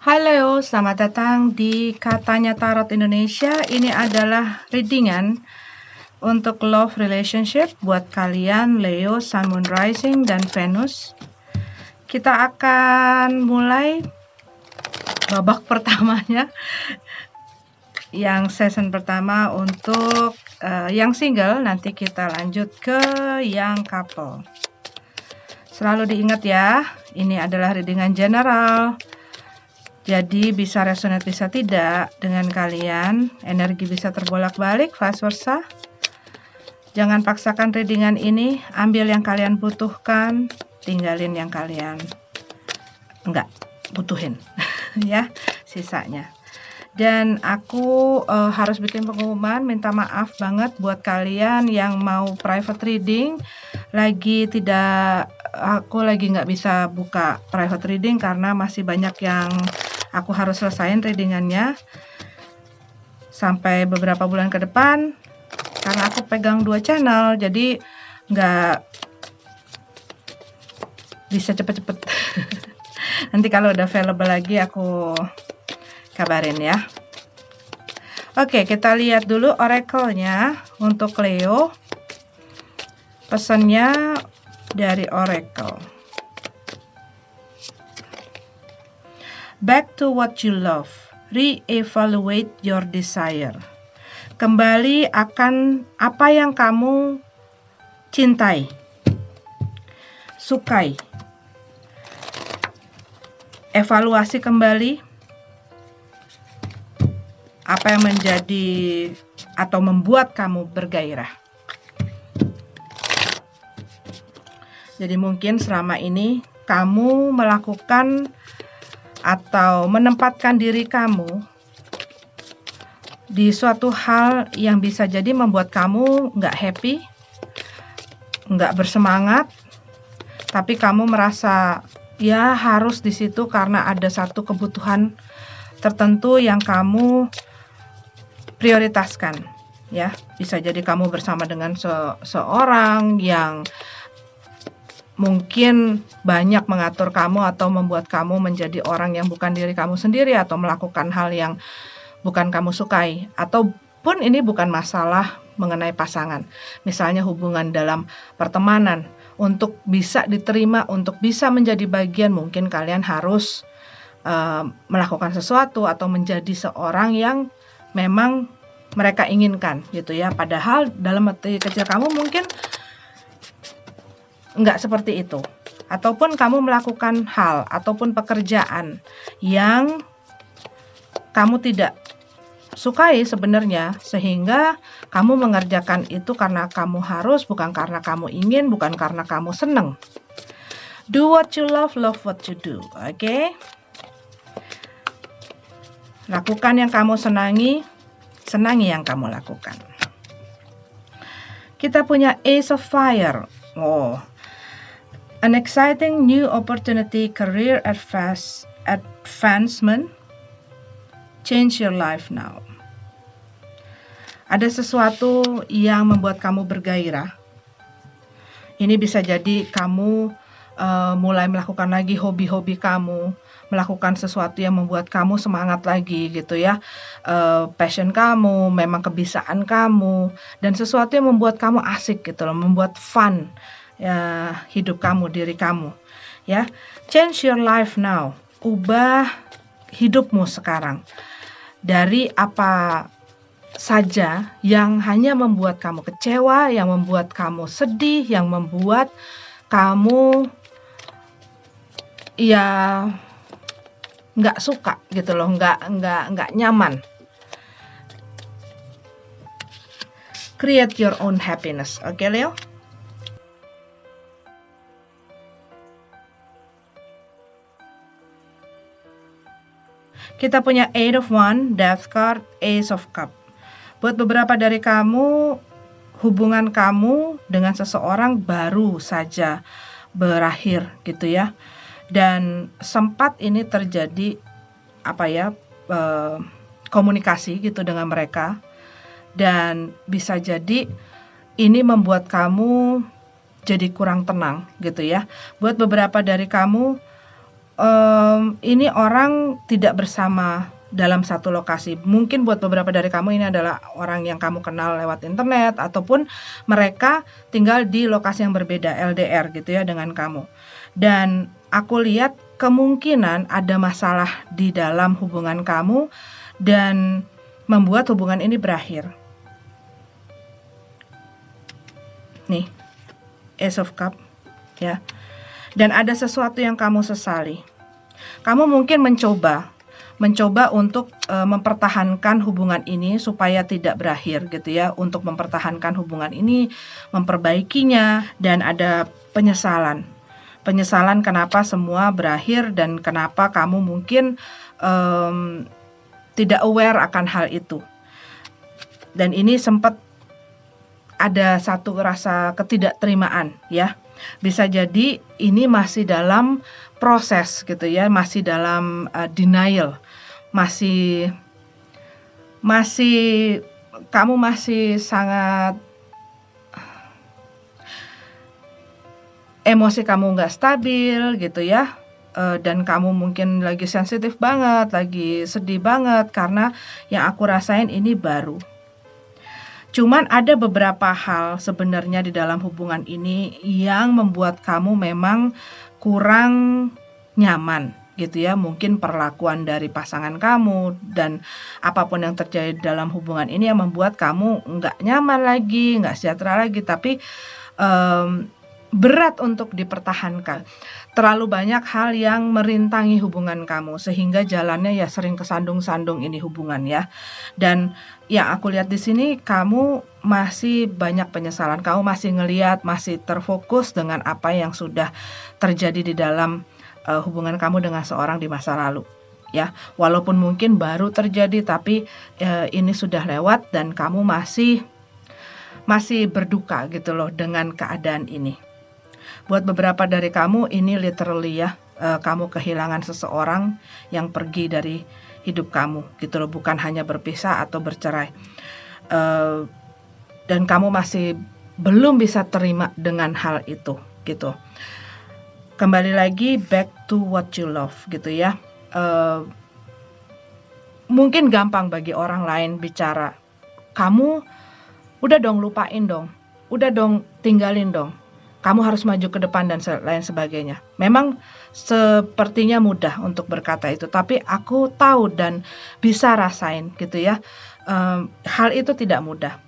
Halo, selamat datang di Katanya Tarot Indonesia. Ini adalah readingan untuk love relationship buat kalian Leo, Sun, Moon, Rising, dan Venus. Kita akan mulai babak pertamanya, yang season pertama untuk yang single. Nanti kita lanjut ke yang couple. Selalu diingat ya, ini adalah readingan general. Jadi bisa resonate bisa tidak dengan kalian, energi bisa terbolak-balik, vice versa. Jangan paksakan readingan ini, ambil yang kalian butuhkan, tinggalin yang kalian enggak butuhin, ya sisanya. Dan aku harus bikin pengumuman, minta maaf banget buat kalian yang mau private reading, aku lagi nggak bisa buka private reading karena masih banyak yang aku harus selesain readingannya sampai beberapa bulan ke depan, karena aku pegang 2 channel, jadi nggak bisa cepet-cepet. Nanti kalau udah available lagi aku kabarin ya. Oke, kita lihat dulu oracle-nya untuk Leo. Pesannya dari oracle. Back to what you love. Re-evaluate your desire. Kembali akan apa yang kamu cintai, sukai. Evaluasi kembali apa yang menjadi atau membuat kamu bergairah. Jadi mungkin selama ini kamu melakukan atau menempatkan diri kamu di suatu hal yang bisa jadi membuat kamu nggak happy, nggak bersemangat, tapi kamu merasa ya harus di situ karena ada satu kebutuhan tertentu yang kamu prioritaskan, ya. Bisa jadi kamu bersama dengan seorang yang mungkin banyak mengatur kamu atau membuat kamu menjadi orang yang bukan diri kamu sendiri, atau melakukan hal yang bukan kamu sukai, ataupun ini bukan masalah mengenai pasangan. Misalnya hubungan dalam pertemanan, untuk bisa diterima, untuk bisa menjadi bagian, mungkin kalian harus melakukan sesuatu atau menjadi seorang yang memang mereka inginkan gitu ya. Padahal dalam hati kecil kamu mungkin enggak seperti itu, ataupun kamu melakukan hal ataupun pekerjaan yang kamu tidak sukai sebenarnya, sehingga kamu mengerjakan itu karena kamu harus, bukan karena kamu ingin, bukan karena kamu seneng. Do what you love, love what you do. Oke? Lakukan yang kamu senangi, senangi yang kamu lakukan. Kita punya Ace of Fire. Oh, an exciting new opportunity, career advancement, change your life now. Ada sesuatu yang membuat kamu bergairah. Ini bisa jadi kamu mulai melakukan lagi hobi-hobi kamu, melakukan sesuatu yang membuat kamu semangat lagi gitu ya. Passion kamu, memang kebiasaan kamu, dan sesuatu yang membuat kamu asik gitu loh, membuat fun ya, hidup kamu, diri kamu ya. Change your life now. Ubah hidupmu sekarang dari apa saja yang hanya membuat kamu kecewa, yang membuat kamu sedih, yang membuat kamu ya nggak suka gitu loh, nggak nyaman. Create your own happiness. Oke, Leo? Kita punya Eight of Wands, Death card, Ace of Cup. Buat beberapa dari kamu, hubungan kamu dengan seseorang baru saja berakhir gitu ya. Dan sempat ini terjadi komunikasi gitu dengan mereka, dan bisa jadi ini membuat kamu jadi kurang tenang gitu ya. Buat beberapa dari kamu, ini orang tidak bersama dalam satu lokasi. Mungkin buat beberapa dari kamu ini adalah orang yang kamu kenal lewat internet, ataupun mereka tinggal di lokasi yang berbeda, LDR gitu ya, dengan kamu. Dan aku lihat kemungkinan ada masalah di dalam hubungan kamu dan membuat hubungan ini berakhir. Nih, Ace of Cup ya. Dan ada sesuatu yang kamu sesali. Kamu mungkin mencoba untuk mempertahankan hubungan ini supaya tidak berakhir gitu ya, untuk mempertahankan hubungan ini, memperbaikinya, dan ada penyesalan kenapa semua berakhir dan kenapa kamu mungkin tidak aware akan hal itu. Dan ini sempat ada satu rasa ketidakterimaan ya. Bisa jadi ini masih dalam proses gitu ya, masih dalam denial, kamu masih sangat, emosi kamu nggak stabil gitu ya, dan kamu mungkin lagi sensitif banget, lagi sedih banget karena yang aku rasain ini baru. Cuman ada beberapa hal sebenarnya di dalam hubungan ini yang membuat kamu memang kurang nyaman gitu ya. Mungkin perlakuan dari pasangan kamu dan apapun yang terjadi dalam hubungan ini yang membuat kamu nggak nyaman lagi, nggak sejahtera lagi, tapi berat untuk dipertahankan. Terlalu banyak hal yang merintangi hubungan kamu sehingga jalannya ya sering kesandung-sandung ini hubungan ya. Dan yang aku lihat di sini kamu masih banyak penyesalan, kamu masih ngelihat, masih terfokus dengan apa yang sudah terjadi di dalam hubungan kamu dengan seorang di masa lalu. Ya, walaupun mungkin baru terjadi tapi ini sudah lewat dan kamu masih berduka gitu loh dengan keadaan ini. Buat beberapa dari kamu ini literally ya, kamu kehilangan seseorang yang pergi dari hidup kamu gitu loh, bukan hanya berpisah atau bercerai. Dan kamu masih belum bisa terima dengan hal itu gitu. Kembali lagi back to what you love gitu ya. Mungkin gampang bagi orang lain bicara, kamu udah dong lupain dong, udah dong tinggalin dong, kamu harus maju ke depan dan lain sebagainya. Memang sepertinya mudah untuk berkata itu, tapi aku tahu dan bisa rasain gitu ya, hal itu tidak mudah.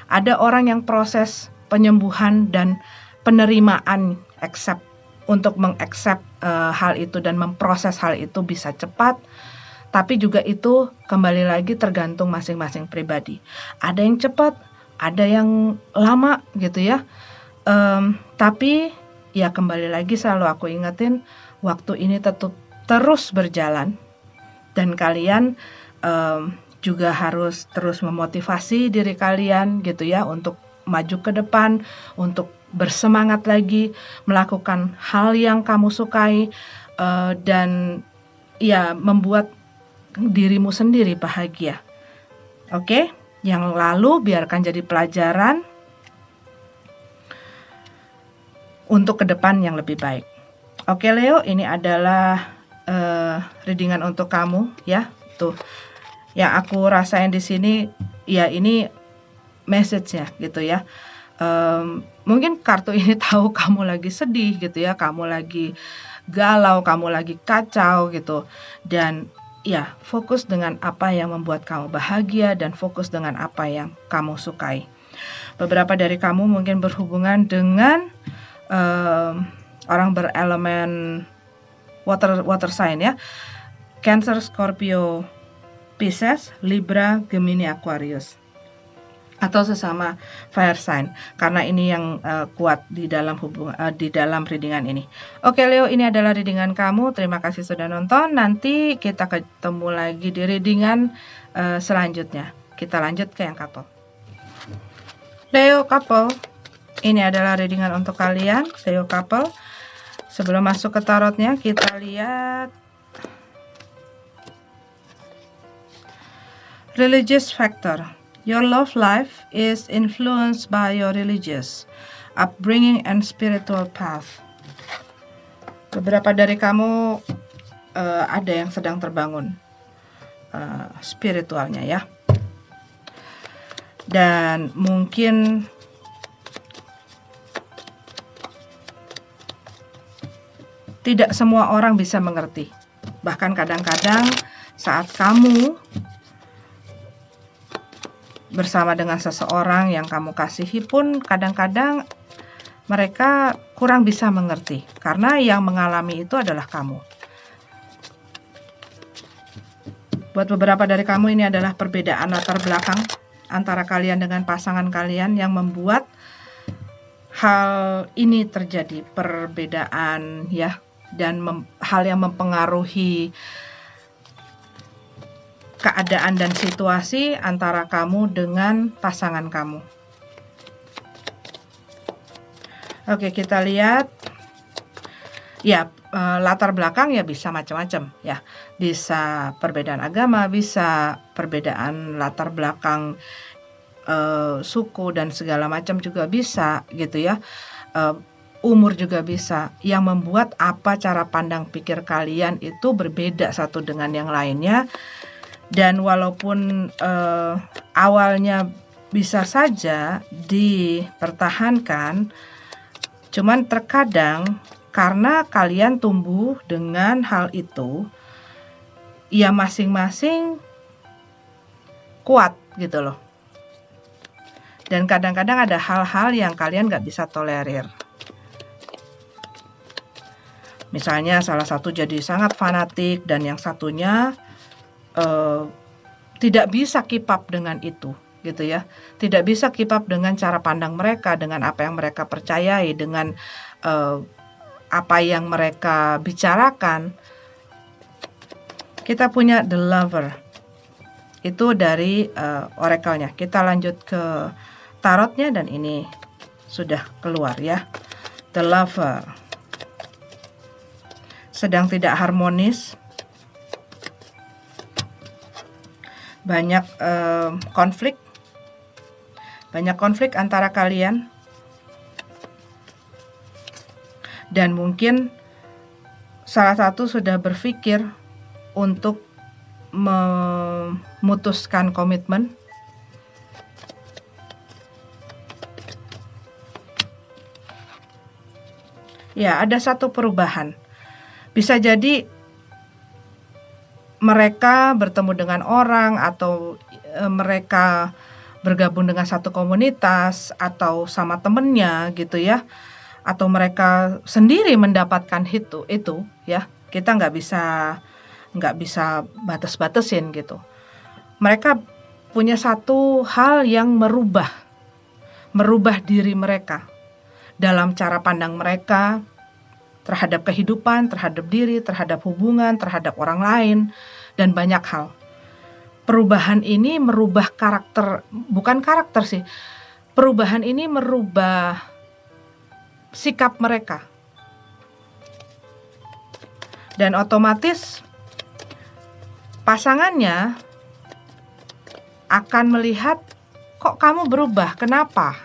Ada orang yang proses penyembuhan dan penerimaan untuk mengaccept hal itu dan memproses hal itu bisa cepat, tapi juga itu kembali lagi tergantung masing-masing pribadi. Ada yang cepat, ada yang lama gitu ya. Tapi ya kembali lagi selalu aku ingetin, waktu ini tetap terus berjalan dan kalian juga harus terus memotivasi diri kalian gitu ya untuk maju ke depan, untuk bersemangat lagi melakukan hal yang kamu sukai dan ya membuat dirimu sendiri bahagia. Oke, yang lalu biarkan jadi pelajaran untuk ke depan yang lebih baik. Oke Leo, ini adalah readingan untuk kamu ya. Tuh, yang aku rasain di sini ya ini message-nya gitu ya. Mungkin kartu ini tahu kamu lagi sedih gitu ya, kamu lagi galau, kamu lagi kacau gitu. Dan ya, fokus dengan apa yang membuat kamu bahagia dan fokus dengan apa yang kamu sukai. Beberapa dari kamu mungkin berhubungan dengan orang berelemen water sign ya, Cancer, Scorpio, Pisces, Libra, Gemini, Aquarius, atau sesama fire sign, karena ini yang kuat di dalam di dalam readingan ini. Oke Leo, ini adalah readingan kamu. Terima kasih sudah nonton. Nanti kita ketemu lagi di readingan selanjutnya. Kita lanjut ke yang couple. Leo couple, ini adalah readingan untuk kalian, Leo couple. Sebelum masuk ke tarotnya, kita lihat religious factor. Your love life is influenced by your religious upbringing and spiritual path. Beberapa dari kamu ada yang sedang terbangun spiritualnya ya. Dan mungkin tidak semua orang bisa mengerti. Bahkan kadang-kadang saat kamu bersama dengan seseorang yang kamu kasihi pun kadang-kadang mereka kurang bisa mengerti, karena yang mengalami itu adalah kamu. Buat beberapa dari kamu ini adalah perbedaan latar belakang antara kalian dengan pasangan kalian yang membuat hal ini terjadi, perbedaan ya, dan hal yang mempengaruhi keadaan dan situasi antara kamu dengan pasangan kamu. Oke, kita lihat ya, latar belakang ya bisa macam-macam ya, bisa perbedaan agama, bisa perbedaan latar belakang suku dan segala macam juga bisa gitu ya, umur juga bisa, yang membuat apa cara pandang pikir kalian itu berbeda satu dengan yang lainnya. Dan walaupun awalnya bisa saja dipertahankan, cuman terkadang karena kalian tumbuh dengan hal itu, ya masing-masing kuat gitu loh. Dan kadang-kadang ada hal-hal yang kalian nggak bisa tolerir. Misalnya salah satu jadi sangat fanatik dan yang satunya tidak bisa keep up dengan itu gitu ya. Tidak bisa keep up dengan cara pandang mereka, dengan apa yang mereka percayai, dengan apa yang mereka bicarakan. Kita punya The Lover. Itu dari oracle-nya. Kita lanjut ke tarotnya dan ini sudah keluar ya. The Lover sedang tidak harmonis, banyak konflik antara kalian, dan mungkin salah satu sudah berpikir untuk memutuskan komitmen. Ya, ada satu perubahan. Bisa jadi mereka bertemu dengan orang, atau mereka bergabung dengan satu komunitas atau sama temennya gitu ya, atau mereka sendiri mendapatkan itu ya. Kita nggak bisa batas-batasin gitu. Mereka punya satu hal yang merubah diri mereka dalam cara pandang mereka terhadap kehidupan, terhadap diri, terhadap hubungan, terhadap orang lain, dan banyak hal. Perubahan ini merubah perubahan ini merubah sikap mereka. Dan otomatis pasangannya akan melihat, kok kamu berubah, kenapa?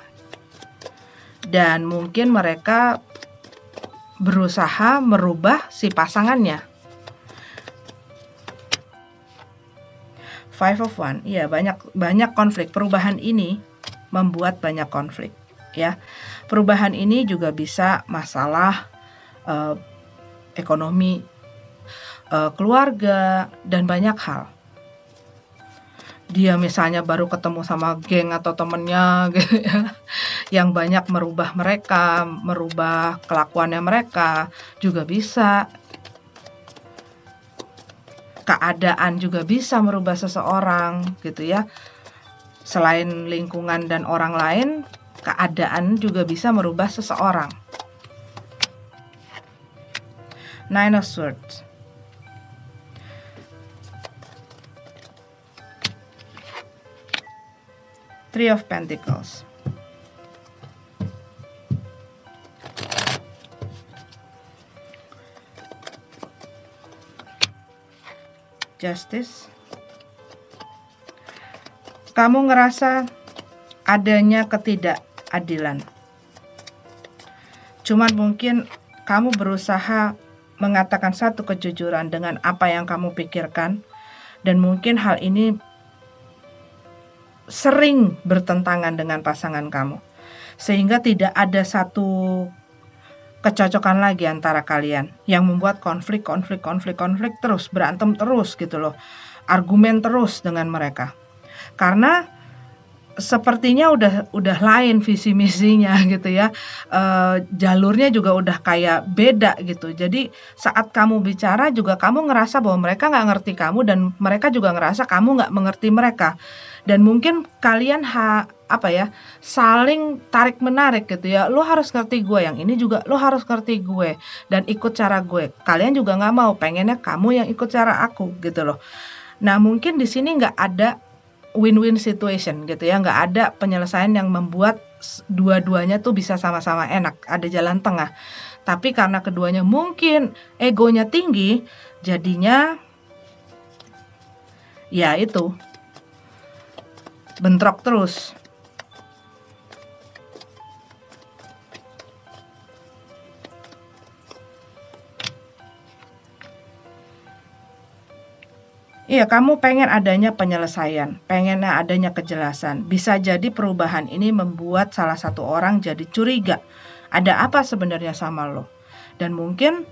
Dan mungkin mereka berusaha merubah si pasangannya. Five of Wands, ya banyak konflik. Perubahan ini membuat banyak konflik, ya. Perubahan ini juga bisa masalah ekonomi, keluarga, dan banyak hal. Dia misalnya baru ketemu sama geng atau temennya gitu ya, yang banyak merubah mereka, merubah kelakuannya mereka, juga bisa. Keadaan juga bisa merubah seseorang gitu ya. Selain lingkungan dan orang lain, keadaan juga bisa merubah seseorang. Nine of Swords. Three of Pentacles. Justice. Kamu ngerasa adanya ketidakadilan. Cuman mungkin kamu berusaha mengatakan satu kejujuran dengan apa yang kamu pikirkan, dan mungkin hal ini sering bertentangan dengan pasangan kamu, sehingga tidak ada satu kecocokan lagi antara kalian yang membuat konflik terus, berantem terus gitu loh, argumen terus dengan mereka. Karena sepertinya udah lain visi misinya gitu ya, jalurnya juga udah kayak beda gitu. Jadi saat kamu bicara juga kamu ngerasa bahwa mereka nggak ngerti kamu, dan mereka juga ngerasa kamu nggak mengerti mereka. Dan mungkin kalian saling tarik menarik gitu ya. Lo harus ngerti gue, yang ini juga lo harus ngerti gue dan ikut cara gue. Kalian juga nggak mau, pengennya kamu yang ikut cara aku gitu loh. Nah mungkin di sini nggak ada win-win situation gitu ya, nggak ada penyelesaian yang membuat dua-duanya tuh bisa sama-sama enak, ada jalan tengah. Tapi karena keduanya mungkin egonya tinggi, jadinya ya itu bentrok terus. Iya, kamu pengen adanya penyelesaian, pengen adanya kejelasan. Bisa jadi perubahan ini membuat salah satu orang jadi curiga. Ada apa sebenarnya sama lo? Dan mungkin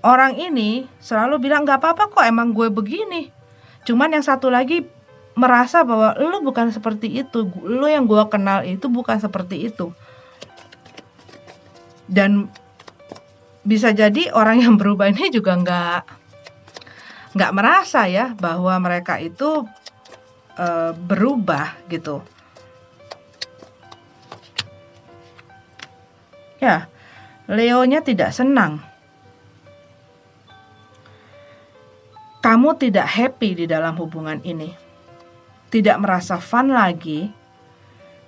orang ini selalu bilang nggak apa-apa kok, emang gue begini. Cuman yang satu lagi merasa bahwa lo bukan seperti itu, lo yang gue kenal itu bukan seperti itu. Dan bisa jadi orang yang berubah ini juga nggak merasa ya bahwa mereka itu berubah gitu. Ya, Leonya tidak senang. Kamu tidak happy di dalam hubungan ini. Tidak merasa fun lagi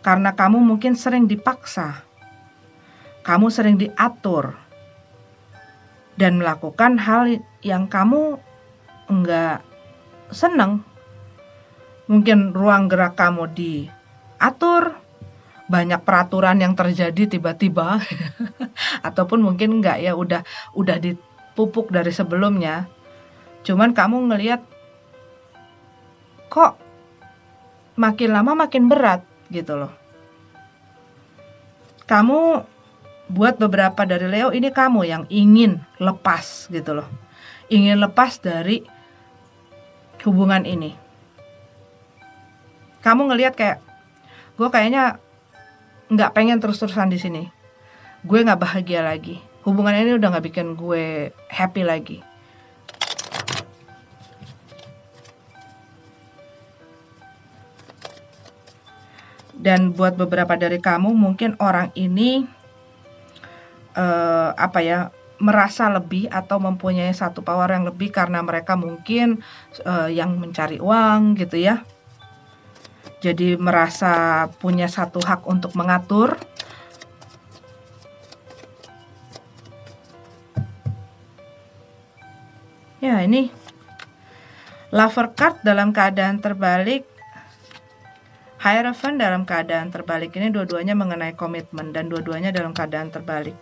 karena kamu mungkin sering dipaksa. Kamu sering diatur dan melakukan hal yang kamu enggak senang. Mungkin ruang gerak kamu diatur, banyak peraturan yang terjadi tiba-tiba ataupun mungkin enggak ya, udah dipupuk dari sebelumnya. Cuman kamu ngelihat kok makin lama makin berat gitu loh. Kamu buat beberapa dari Leo ini kamu yang ingin lepas gitu loh. Ingin lepas dari hubungan ini. Kamu ngelihat kayak gue kayaknya nggak pengen terus-terusan di sini. Gue nggak bahagia lagi. Hubungan ini udah nggak bikin gue happy lagi. Dan buat beberapa dari kamu mungkin orang ini merasa lebih atau mempunyai satu power yang lebih karena mereka mungkin yang mencari uang gitu ya. Jadi merasa punya satu hak untuk mengatur. Ya, ini Lover card dalam keadaan terbalik, Hierophant dalam keadaan terbalik. Ini dua-duanya mengenai komitmen dan dua-duanya dalam keadaan terbalik.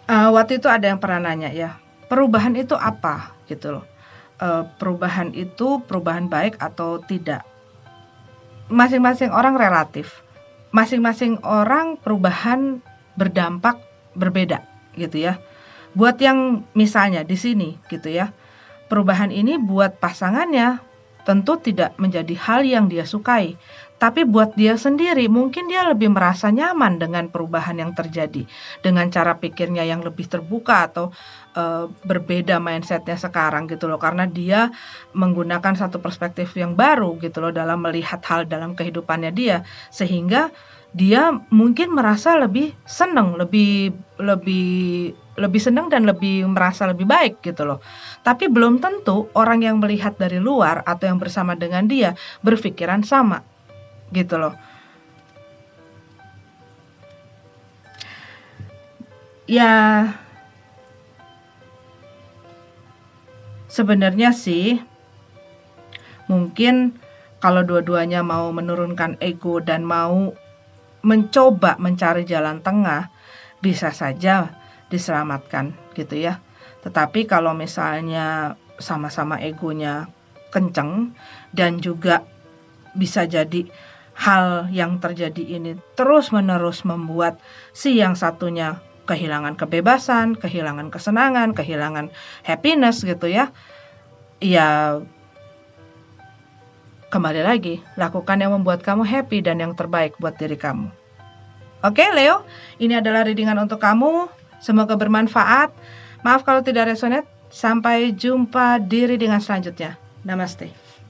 Waktu itu ada yang pernah nanya ya, perubahan itu apa gitu loh. Perubahan itu perubahan baik atau tidak. Masing-masing orang relatif. Masing-masing orang perubahan berdampak berbeda gitu ya. Buat yang misalnya di sini gitu ya, perubahan ini buat pasangannya tentu tidak menjadi hal yang dia sukai. Tapi buat dia sendiri mungkin dia lebih merasa nyaman dengan perubahan yang terjadi, dengan cara pikirnya yang lebih terbuka atau berbeda mindsetnya sekarang gitu loh, karena dia menggunakan satu perspektif yang baru gitu loh dalam melihat hal dalam kehidupannya dia, sehingga dia mungkin merasa lebih senang, lebih senang dan lebih merasa lebih baik gitu loh. Tapi belum tentu orang yang melihat dari luar atau yang bersama dengan dia berpikiran sama gitu loh. Ya, Sebenarnya sih mungkin kalau dua-duanya mau menurunkan ego dan mau mencoba mencari jalan tengah, bisa saja diselamatkan gitu ya. Tetapi kalau misalnya sama-sama egonya kenceng dan juga bisa jadi hal yang terjadi ini terus-menerus membuat si yang satunya kehilangan kebebasan, kehilangan kesenangan, kehilangan happiness gitu ya. Ya kembali lagi, lakukan yang membuat kamu happy dan yang terbaik buat diri kamu. Oke, Leo, ini adalah readingan untuk kamu. Semoga bermanfaat. Maaf kalau tidak resonate. Sampai jumpa di readingan selanjutnya. Namaste.